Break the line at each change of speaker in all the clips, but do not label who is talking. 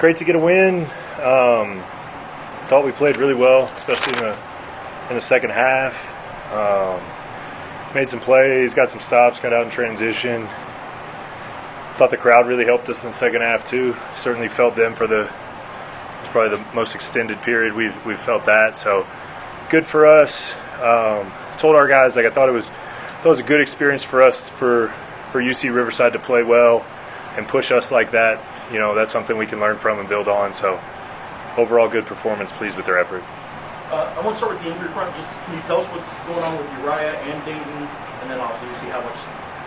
Great to get a win. Thought we played really well, especially in the second half. Made some plays, got some stops, got out in transition. Thought the crowd really helped us in the second half too. Certainly felt them for it's probably the most extended period we've felt that. So good for us. Told our guys I thought it was a good experience for us for UC Riverside to play well and push us like that. That's something we can learn from and build on. So overall good performance, pleased with their effort.
I want to start with the injury front. Just can you tell us what's going on with Uriah and Dayton, and then obviously how much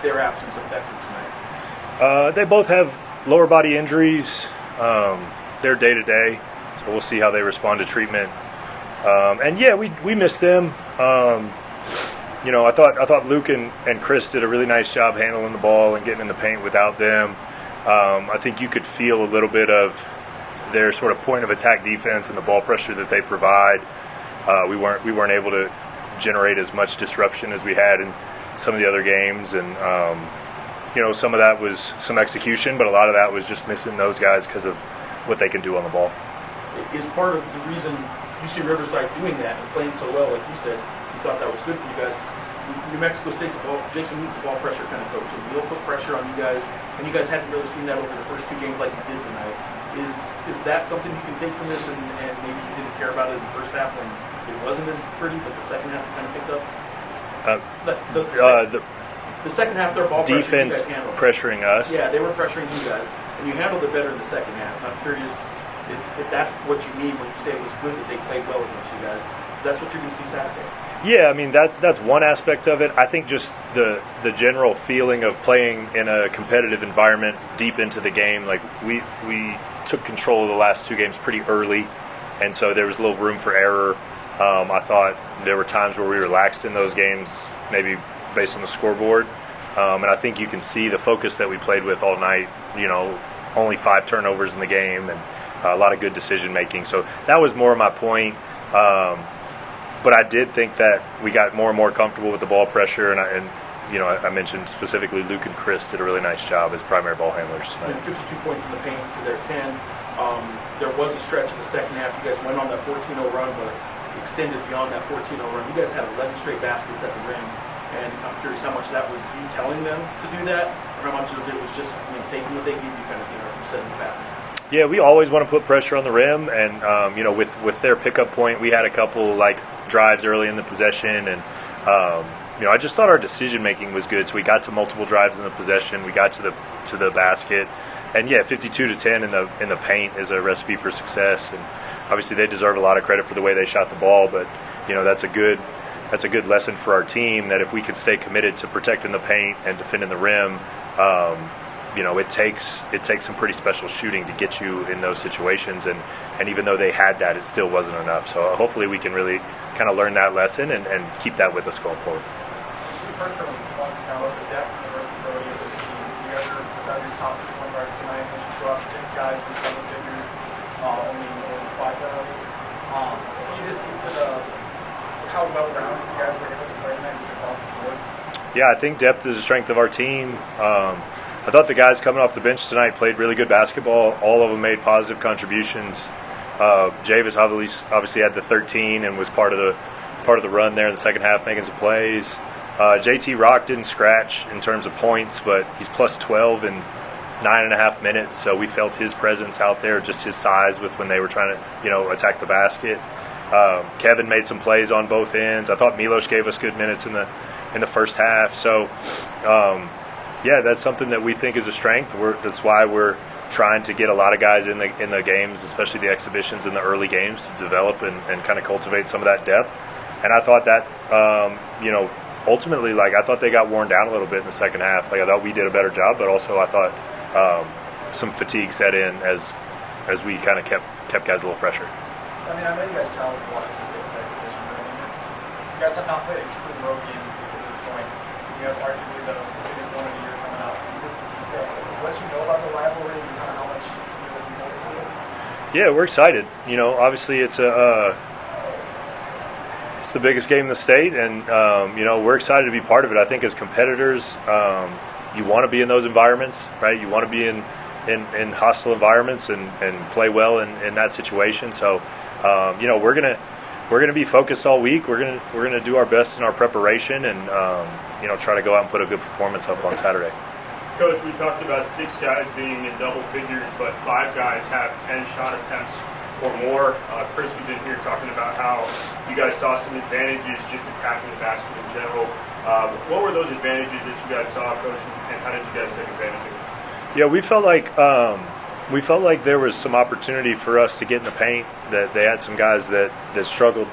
their absence affected tonight?
They both have lower body injuries. They're day to day, so we'll see how they respond to treatment. And yeah, we missed them. I thought Luke and Chris did a really nice job handling the ball and getting in the paint without them. I think you could feel a little bit of their sort of point of attack defense and the ball pressure that they provide. We weren't able to generate as much disruption as we had in some of the other games, and some of that was some execution, but a lot of that was just missing those guys because of what they can do on the ball.
Is part of the reason UC Riverside doing that and playing so well, like you said, you thought that was good for you guys. New Mexico State's Jason Mead's a ball pressure kind of coach, and he'll put pressure on you guys, and you guys hadn't really seen that over the first two games like you did tonight. Is that something you can take from this, and maybe you didn't care about it in the first half when it wasn't as pretty, but the second half you kind of picked up? The second half, their ball
defense pressuring us.
Yeah, they were pressuring you guys, and you handled it better in the second half. I'm curious if that's what you mean when you say it was good that they played well against you guys, because that's what you're going to see Saturday.
Yeah, I mean that's one aspect of it. I think just the general feeling of playing in a competitive environment deep into the game. Like we took control of the last two games pretty early, and so there was a little room for error. I thought there were times where we relaxed in those games, maybe based on the scoreboard, and I think you can see the focus that we played with all night. Only 5 turnovers in the game and a lot of good decision making. So that was more my point. But I did think that we got more and more comfortable with the ball pressure, and I mentioned specifically Luke and Chris did a really nice job as primary ball handlers.
52 points in the paint to their 10. There was a stretch in the second half. You guys went on that 14-0 run, but extended beyond that 14-0 run. You guys had 11 straight baskets at the rim, and I'm curious how much of that was you telling them to do that, or how much of it was just taking what they give you, kind of you said in the past.
Yeah, we always want to put pressure on the rim, and with their pickup point, we had a couple drives early in the possession, and I just thought our decision making was good. So we got to multiple drives in the possession, we got to the basket, and yeah, 52-10 in the paint is a recipe for success. And obviously they deserve a lot of credit for the way they shot the ball, but that's a good lesson for our team that if we could stay committed to protecting the paint and defending the rim. It takes some pretty special shooting to get you in those situations, and even though they had that, it still wasn't enough. So hopefully we can really kind of learn that lesson and keep that with us going forward.
We've heard from once now about the depth and the versatility of this team. You guys are without your top 2 point guards tonight, and just go out 6 guys with double figures, only 5 turnovers. Can you just speak to how well-rounded you guys were able to play tonight just across the board?
Yeah, I think depth is a strength of our team. I thought the guys coming off the bench tonight played really good basketball. All of them made positive contributions. Javis obviously had the 13 and was part of the run there in the second half, making some plays. JT Rock didn't scratch in terms of points, but he's plus 12 in 9.5 minutes. So we felt his presence out there, just his size with when they were trying to attack the basket. Kevin made some plays on both ends. I thought Milos gave us good minutes in the first half. So. Yeah, that's something that we think is a strength. That's why we're trying to get a lot of guys in the games, especially the exhibitions in the early games, to develop and kind of cultivate some of that depth. And I thought that, ultimately, I thought they got worn down a little bit in the second half. I thought we did a better job, but also I thought some fatigue set in as we kind of kept guys a little fresher.
So, I know you guys traveled to Washington State for the exhibition, but you guys have not played a true road game to this point. You have arguably the biggest one of the year coming up. Can you just what you know about the rivalry and kind of how much you're looking forward to it?
Yeah, we're excited. Obviously it's the biggest game in the state, and we're excited to be part of it. I think as competitors, you want to be in those environments, right? You want to be in in hostile environments and play well in that situation. So, we're gonna be focused all week. We're gonna do our best in our preparation and try to go out and put a good performance up on Saturday.
Coach, we talked about 6 guys being in double figures, but 5 guys have 10 shot attempts or more. Chris was in here talking about how you guys saw some advantages just attacking the basket in general. What were those advantages that you guys saw, Coach, and how did you guys take advantage of them?
Yeah, we felt like there was some opportunity for us to get in the paint. That they had some guys that struggled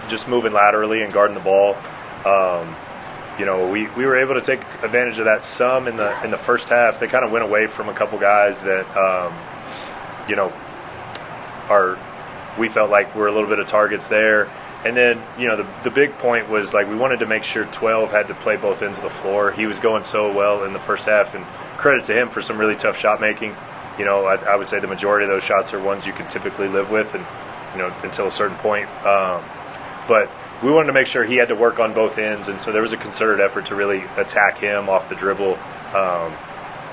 just moving laterally and guarding the ball. We were able to take advantage of that some in the first half. They kind of went away from a couple guys that we felt like were a little bit of targets there. And then, the big point was, like, we wanted to make sure 12 had to play both ends of the floor. He was going so well in the first half, and credit to him for some really tough shot making. I would say the majority of those shots are ones you can typically live with, and until a certain point. But we wanted to make sure he had to work on both ends, and so there was a concerted effort to really attack him off the dribble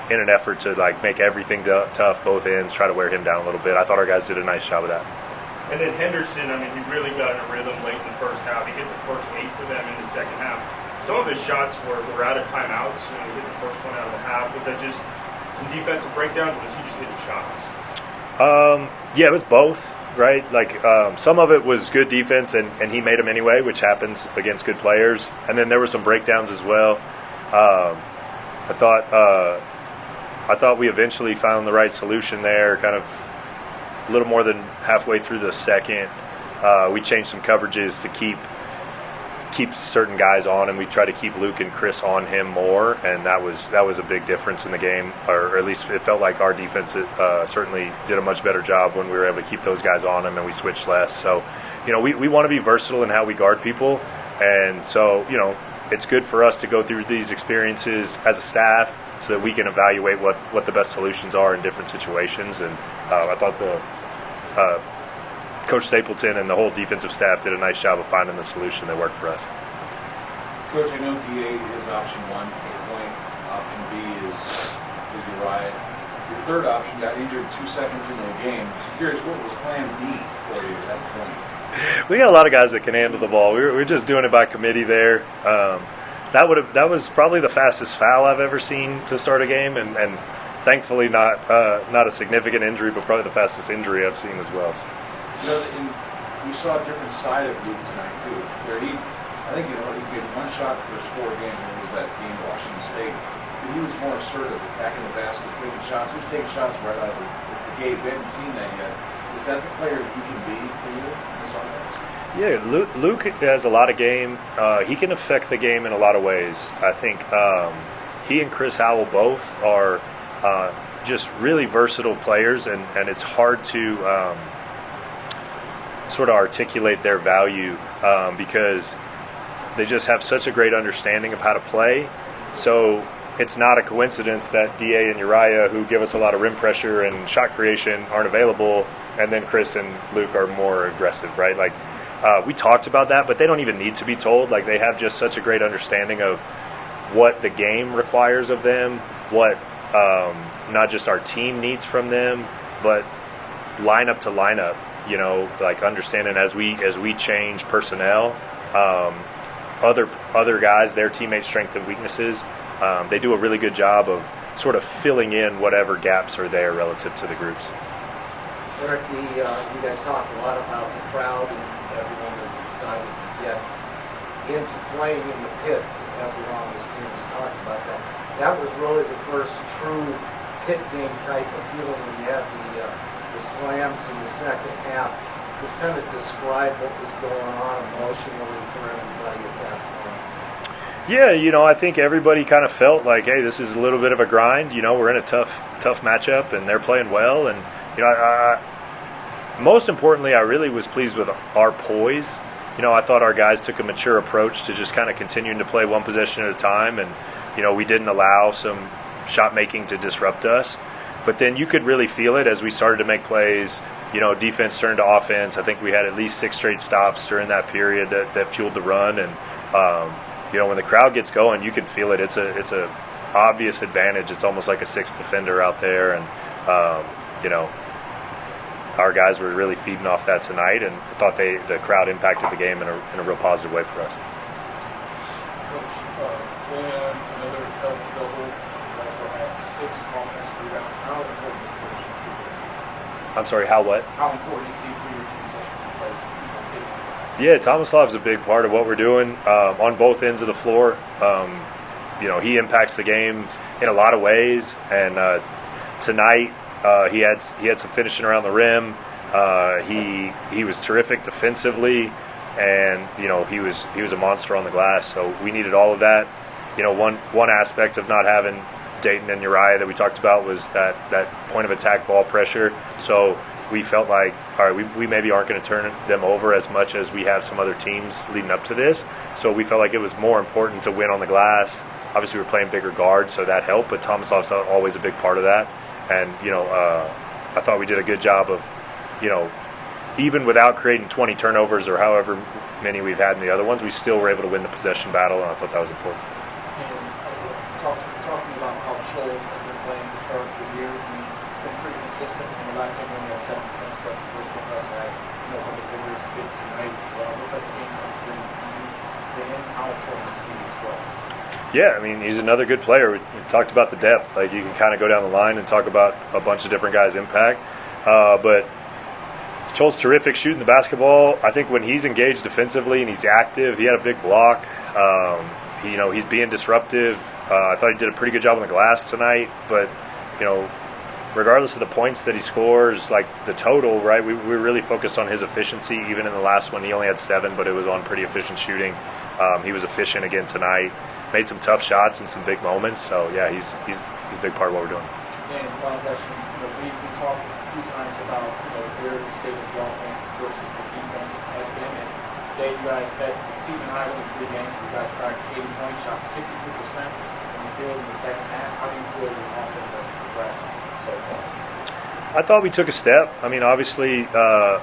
in an effort to make everything tough, both ends, try to wear him down a little bit. I thought our guys did a nice job of that.
And then Henderson, he really got in a rhythm late in the first half. He hit the first 8 for them in the second half. Some of his shots were out of timeouts. He hit the first one out of the half. Was that just some defensive breakdowns, or was he just hitting shots?
Yeah, it was both, right? Some of it was good defense, and he made them anyway, which happens against good players. And then there were some breakdowns as well. I thought we eventually found the right solution there, kind of a little more than halfway through the second. We changed some coverages to keep certain guys on, and we tried to keep Luke and Chris on him more, and that was a big difference in the game, or at least it felt like our defense certainly did a much better job when we were able to keep those guys on him and we switched less. So, we want to be versatile in how we guard people, and so, it's good for us to go through these experiences as a staff so that we can evaluate what the best solutions are in different situations. And I thought Coach Stapleton and the whole defensive staff did a nice job of finding the solution that worked for us.
Coach, I know DA is option 1, point. Option B is Uriah. Your third option got injured 2 seconds into the game. I'm curious, what was plan D for you at that point?
We got a lot of guys that can handle the ball. We're just doing it by committee there. That was probably the fastest foul I've ever seen to start a game, and thankfully not a significant injury, but probably the fastest injury I've seen as well.
We saw a different side of Luke tonight too, where he had one shot the first 4 games, and it was that game at Washington State. But he was more assertive, attacking the basket, taking shots. He was taking shots right out of the gate. We hadn't seen that yet. Is that the player he can be for you in this offense?
Yeah, Luke has a lot of game. He can affect the game in a lot of ways. I think he and Chris Howell both are just really versatile players, and it's hard to sort of articulate their value because they just have such a great understanding of how to play. So it's not a coincidence that DA and Uriah, who give us a lot of rim pressure and shot creation, aren't available, and then Chris and Luke are more aggressive, right? We talked about that, but they don't even need to be told. They have just such a great understanding of what the game requires of them, what not just our team needs from them, but lineup to lineup. Understanding as we change personnel, other guys, their teammates' strengths and weaknesses. They do a really good job of sort of filling in whatever gaps are there relative to the groups.
Eric, you guys talked a lot about the crowd, and everyone was excited to get into playing in the pit. Everyone on this team has talked about that. That was really the first true pit game type of feeling when you had the slams in the second half. Just kind of describe what was going on emotionally for everybody at that point.
Yeah, I think everybody kind of felt like, hey, this is a little bit of a grind. We're in a tough matchup, and they're playing well. And most importantly, I really was pleased with our poise. I thought our guys took a mature approach to just kind of continuing to play one possession at a time, and we didn't allow some shot making to disrupt us. But then you could really feel it as we started to make plays. Defense turned to offense. I think we had at least 6 straight stops during that period that fueled the run. And when the crowd gets going, you can feel it. It's a obvious advantage. It's almost like a 6th defender out there. And You know, our guys were really feeding off that tonight, and I thought the crowd impacted the game in a real positive way for us.
Coach, Julian, another double, also had 6 offensive rebounds. How important is it for your team?
I'm sorry, how what?
How important is it for your team, especially because getting on the
Yeah, Tomislav's a big part of what we're doing on both ends of the floor. You know, he impacts the game in a lot of ways, and tonight he had some finishing around the rim. He was terrific defensively, and you know he was a monster on the glass. So we needed all of that. You know, one aspect of not having Dayton and Uriah that we talked about was that point of attack ball pressure. So we felt like, all right, we maybe aren't going to turn them over as much as we have some other teams leading up to this. So we felt like it was more important to win on the glass. Obviously, we're playing bigger guards, so that helped. But Tomislav's always a big part of that. And you know, I thought we did a good job of, you know, even without creating 20 turnovers or however many we've had in the other ones, we still were able to win the possession battle, and I thought that was important.
And talking about how Joel has been playing to start the year, he's been pretty consistent. In the last game, he only had 7 points, but the first game also had double figures. Good tonight as well. It looks like the game comes really easy to him. How important is he as well?
Yeah, I mean, he's another good player. We talked about the depth. Like, you can kind of go down the line and talk about a bunch of different guys' impact. But Joel's terrific shooting the basketball. I think when he's engaged defensively and he's active, he had a big block. He's being disruptive. I thought he did a pretty good job on the glass tonight. But, you know, regardless of the points that he scores, like the total, right, we really focused on his efficiency. Even in the last one, he only had 7, but it was on pretty efficient shooting. He was efficient again tonight. Made some tough shots in some big moments. So, yeah, he's a big part of what we're doing.
And final question, we talked a few times about where the state of the offense versus the defense has been. And today you guys set the season high in 3 games. You guys cracked 80 points, shot 62% from the field in the second half. How do you feel your offense has progressed so far?
I thought we took a step. I mean, obviously, a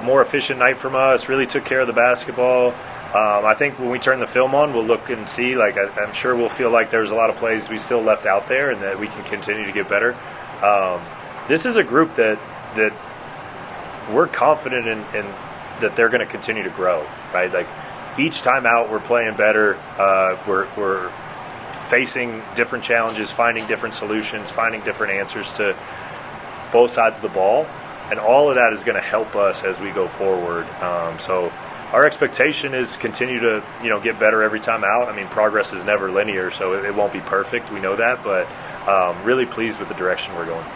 more efficient night from us, really took care of the basketball. I think when we turn the film on, we'll look and see. Like, I'm sure we'll feel like there's a lot of plays we still left out there and that we can continue to get better. This is a group that we're confident in that they're going to continue to grow, right? Like, each time out, we're playing better. We're facing different challenges, finding different solutions, finding different answers to both sides of the ball. And all of that is going to help us as we go forward. So our expectation is continue to, get better every time out. I mean, progress is never linear, so it won't be perfect. We know that, but really pleased with the direction we're going.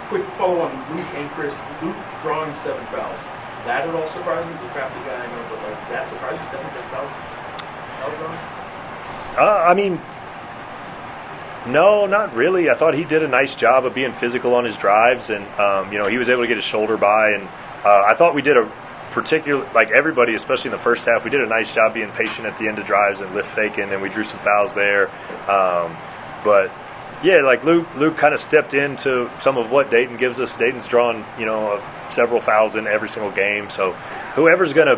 Quick follow on Luke and Chris. Luke drawing 7 fouls. That at all surprised me. He's a crafty guy, I know, but that surprised you, 7 fouls?
I mean, no, not really. I thought he did a nice job of being physical on his drives, and he was able to get his shoulder by, and I thought we did a particular, like everybody, especially in the first half, we did a nice job being patient at the end of drives and lift faking, and we drew some fouls there. But yeah, like Luke kind of stepped into some of what Dayton gives us. Dayton's drawn, several fouls in every single game, so whoever's gonna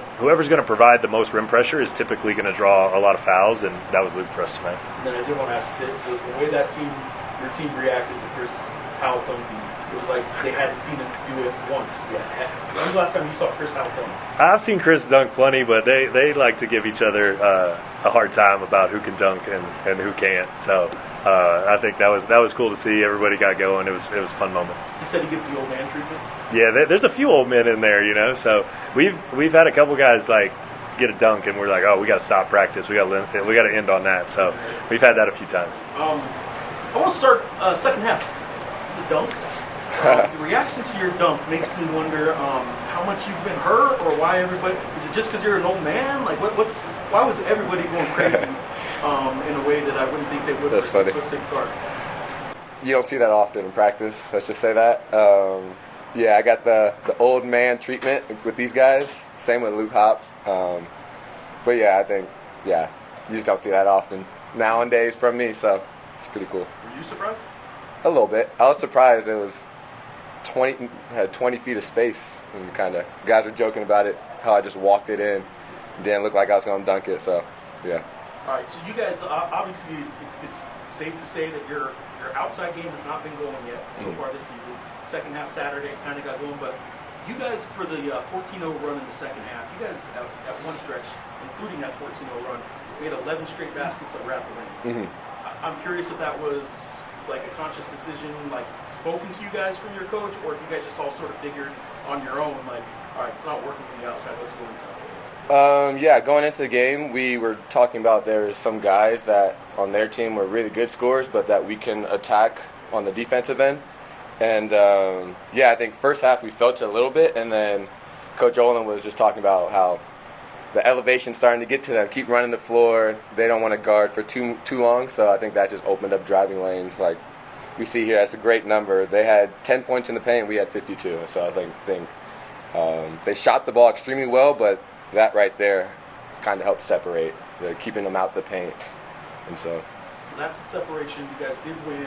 provide the most rim pressure is typically gonna draw a lot of fouls, and that was Luke for us tonight.
And then I did want to ask, the way that your team reacted to Chris Howell dunking, it was like they hadn't seen him do it once yet. When was the last time you saw Chris Howell dunk?
I've seen Chris dunk plenty, but they like to give each other a hard time about who can dunk and who can't. So I think that was cool to see. Everybody got going. It was a fun moment.
He said he gets the old man treatment.
Yeah, there's a few old men in there, So we've had a couple guys like get a dunk, and we're like, oh, we got to stop practice. We got to end on that. So we've had that a few times.
I want to start second half. The dunk. The reaction to your dunk makes me wonder how much you've been hurt, or why everybody. Is it just because you're an old man? Like, why was everybody going crazy in a way that I wouldn't think they would?
That's funny.
6'6" guard.
You don't see that often in practice. Let's just say that. I got the old man treatment with these guys. Same with Luke Hop. But yeah, I think you just don't see that often nowadays from me. So it's pretty cool.
Were you surprised?
A little bit. I was surprised it was 20 feet of space, and kind of guys were joking about it, how I just walked it in. Didn't look like I was going to dunk it, so yeah.
All right, so you guys, obviously, it's safe to say that your outside game has not been going yet so far this season. Second half Saturday kind of got going, but you guys, for the 14-0 run in the second half, you guys, at one stretch, including that 14-0 run, made 11 straight baskets that were at the rim. I'm curious if that was like a conscious decision, like spoken to you guys from your coach, or if you guys just all sort of figured on your own, like, all right, it's not working from the outside, let's go inside.
Yeah, going into the game, we were talking about there's some guys that on their team were really good scorers, but that we can attack on the defensive end. And, I think first half we felt it a little bit, and then Coach Olen was just talking about how the elevation's starting to get to them, keep running the floor. They don't want to guard for too long, so I think that just opened up driving lanes. Like we see here, that's a great number. They had 10 points in the paint, we had 52. So I think they shot the ball extremely well, but that right there kind of helped separate, keeping them out the paint. And so
that's the separation. You guys did win.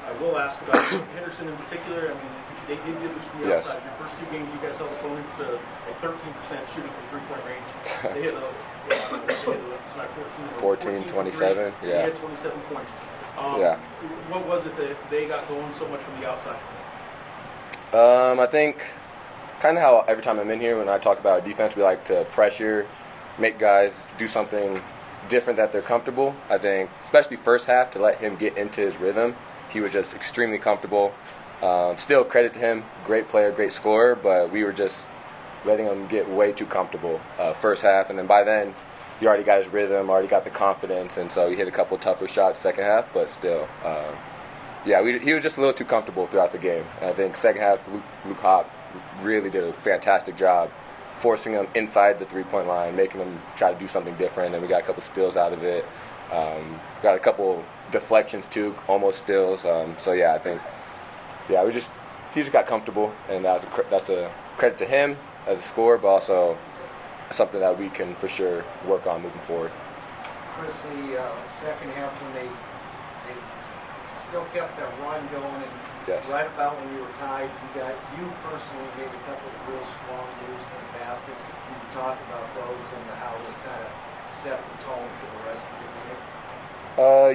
I will ask about Henderson in particular. I mean, they did get loose from the outside. Your first two games, you guys held opponents to like 13% shooting from three-point range. They hit tonight 14,
27.
They had 27 points. What was it that they got going so much from the outside?
I think kind of how every time I'm in here when I talk about defense, we like to pressure, make guys do something different that they're comfortable. I think especially first half, to let him get into his rhythm, he was just extremely comfortable. Still credit to him, great player, great scorer, but we were just letting him get way too comfortable first half, and then by then he already got his rhythm, already got the confidence, and so he hit a couple tougher shots second half, but still, he was just a little too comfortable throughout the game. And I think second half Luke Hop really did a fantastic job forcing him inside the three-point line, making him try to do something different, and we got a couple steals out of it. Got a couple deflections too, almost steals. I think he just got comfortable, and that's a credit to him as a scorer, but also something that we can for sure work on moving forward.
Chris, the second half when they still kept that run going, and right about when you were tied, you personally made a couple of real strong moves to the basket. Can you talk about those and how they kind of set the tone for the rest of the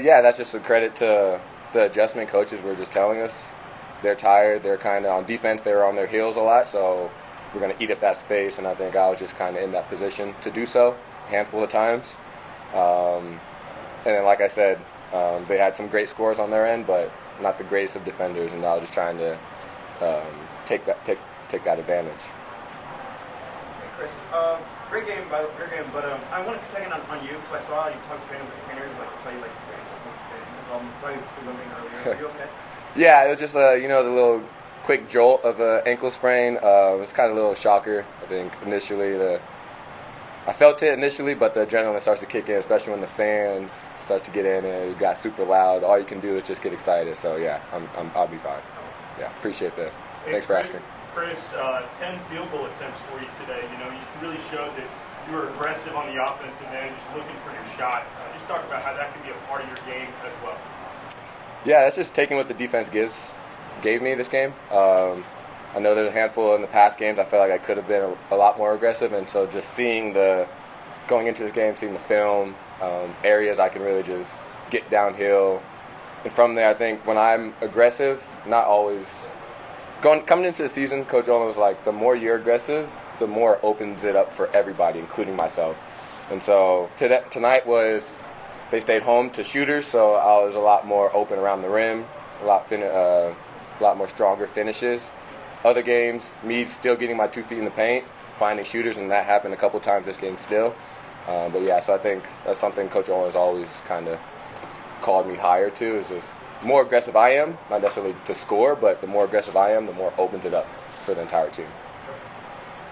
game?
That's just a credit to the adjustment coaches were just telling us. They're tired. They're kind of on defense. They were on their heels a lot, so we're going to eat up that space, and I think I was just kind of in that position to do so a handful of times. And then, like I said, they had some great scores on their end, but not the greatest of defenders, and I was just trying to take that advantage.
Hey, Chris, great game, but I want to check in on you, because I saw you talk training with the trainers, like I saw you limping earlier. Are you okay?
Yeah, it was just the little quick jolt of an ankle sprain. It was kind of a little shocker. I think initially I felt it initially, but the adrenaline starts to kick in, especially when the fans start to get in and it got super loud. All you can do is just get excited. So I'll be fine. Yeah, appreciate that. Thanks for asking.
Chris, 10 field goal attempts for you today. You really showed that you were aggressive on the offensive end, just looking for your shot. Just talk about how that can be a part of your game as well.
Yeah, that's just taking what the defense gave me this game. I know there's a handful in the past games I felt like I could have been a lot more aggressive, and so just going into this game, seeing the film, areas I can really just get downhill. And from there, I think when I'm aggressive, not always coming into the season, Coach Olen was like, the more you're aggressive, the more it opens it up for everybody, including myself. And so tonight they stayed home to shooters, so I was a lot more open around the rim, a lot more stronger finishes. Other games, me still getting my 2 feet in the paint, finding shooters, and that happened a couple times this game still. So I think that's something Coach Olen has always kind of called me higher to, is just more aggressive I am, not necessarily to score, but the more aggressive I am, the more it opens it up for the entire team.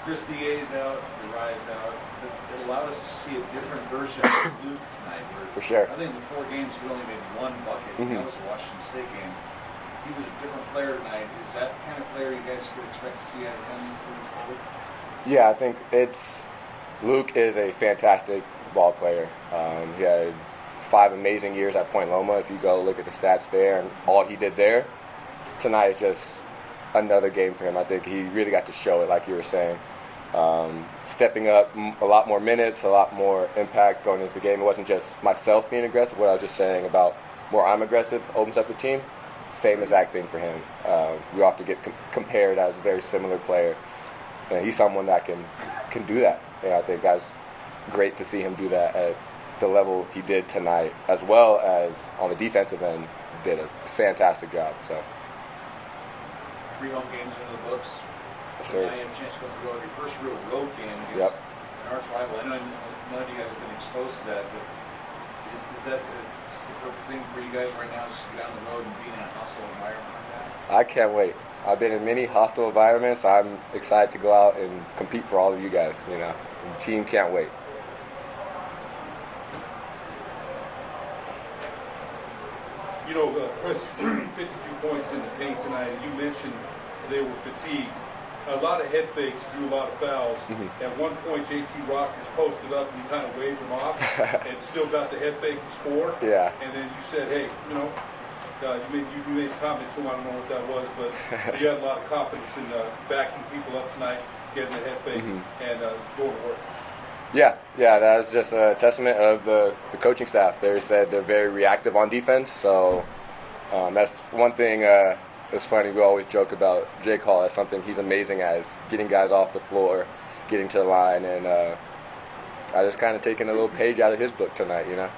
Chris DA's out, Uriah's out. It allowed us to see a different version of Luke tonight.
For sure.
I think in the 4 games he only made 1 bucket.
Mm-hmm.
That was a Washington State game. He was a different player tonight. Is that the kind of player you guys could expect to see out of him moving forward?
Yeah, I think Luke is a fantastic ball player. He had 5 amazing years at Point Loma. If you go look at the stats there and all he did there, tonight is just another game for him. I think he really got to show it, like you were saying. stepping up a lot more minutes, a lot more impact going into the game. It wasn't just myself being aggressive. What I was just saying about more I'm aggressive opens up the team. Same exact thing for him. We often get compared as a very similar player. And he's someone that can do that. And I think that's great to see him do that at the level he did tonight, as well as on the defensive end, did a fantastic job. So
3 home games into the books.
Yes,
So
sir.
now you have a chance to go on the road. Your first real road game against
Yep.
an arch rival. I know none of you guys have been exposed to that, but is that just the perfect thing for you guys right now, just to get out on the road and be in a hostile environment like that?
I can't wait. I've been in many hostile environments. I'm excited to go out and compete for all of you guys. You know, the team can't wait.
You know, Chris, 52 points in the paint tonight, and you mentioned they were fatigued. A lot of head fakes drew a lot of fouls. At one point, JT Rock is posted up, and you kind of waved him off, and still got the head fake and score.
Yeah.
And then you said, hey, you know, you made a comment to him, I don't know what that was, but you had a lot of confidence in backing people up tonight, getting the head fake, and going to work.
Yeah, that was just a testament of the coaching staff. They said they're very reactive on defense, so that's one thing. It's funny, we always joke about Jake Hall as something he's amazing at, is getting guys off the floor, getting to the line, and I just kind of taken a little page out of his book tonight, you know.